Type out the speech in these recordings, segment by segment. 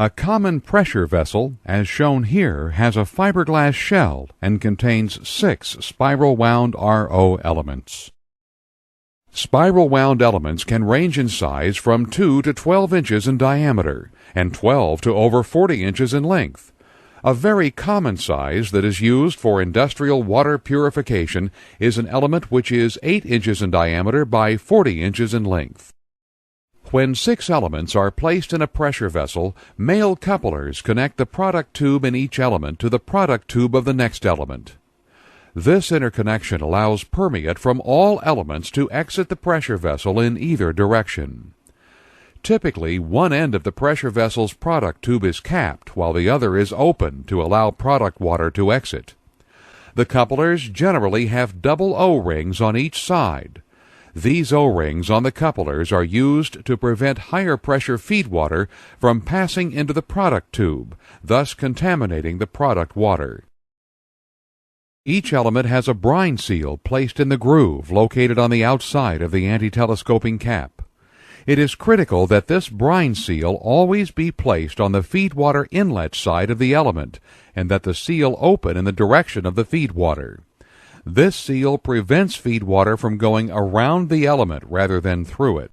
A common pressure vessel, as shown here, has a fiberglass shell and contains 6 spiral-wound RO elements. Spiral-wound elements can range in size from 2 to 12 inches in diameter and 12 to over 40 inches in length. A very common size that is used for industrial water purification is an element which is 8 inches in diameter by 40 inches in length. When 6 elements are placed in a pressure vessel, male couplers connect the product tube in each element to the product tube of the next element. This interconnection allows permeate from all elements to exit the pressure vessel in either direction. Typically, one end of the pressure vessel's product tube is capped while the other is open to allow product water to exit. The couplers generally have double O-rings on each side. These O-rings on the couplers are used to prevent higher pressure feed water from passing into the product tube, thus contaminating the product water. Each element has a brine seal placed in the groove located on the outside of the anti-telescoping cap. It is critical that this brine seal always be placed on the feed water inlet side of the element and that the seal open in the direction of the feed water. This seal prevents feed water from going around the element rather than through it.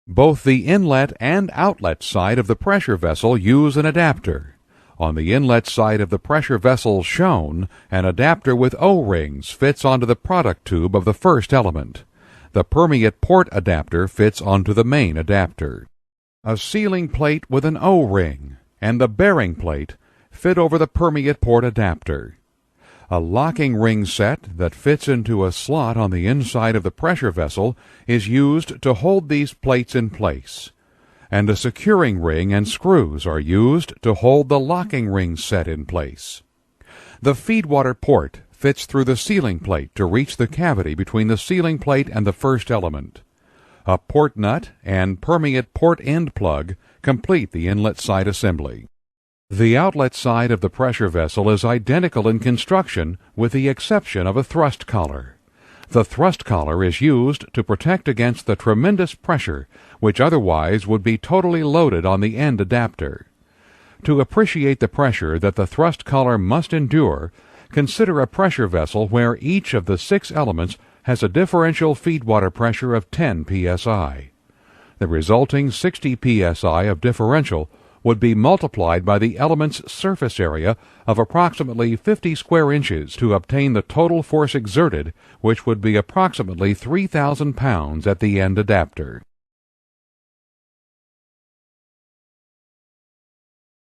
Both the inlet and outlet side of the pressure vessel use an adapter. On the inlet side of the pressure vessel shown, an adapter with O-rings fits onto the product tube of the first element. The permeate port adapter fits onto the main adapter. A sealing plate with an O-ring and the bearing plate fit over the permeate port adapter. A locking ring set that fits into a slot on the inside of the pressure vessel is used to hold these plates in place, and a securing ring and screws are used to hold the locking ring set in place. The feedwater port fits through the sealing plate to reach the cavity between the sealing plate and the first element. A port nut and permeate port end plug complete the inlet side assembly. The outlet side of the pressure vessel is identical in construction with the exception of a thrust collar. The thrust collar is used to protect against the tremendous pressure which otherwise would be totally loaded on the end adapter. To appreciate the pressure that the thrust collar must endure, consider a pressure vessel where each of the 6 elements has a differential feedwater pressure of 10 psi. The resulting 60 psi of differential would be multiplied by the element's surface area of approximately 50 square inches to obtain the total force exerted, which would be approximately 3,000 pounds at the end adapter.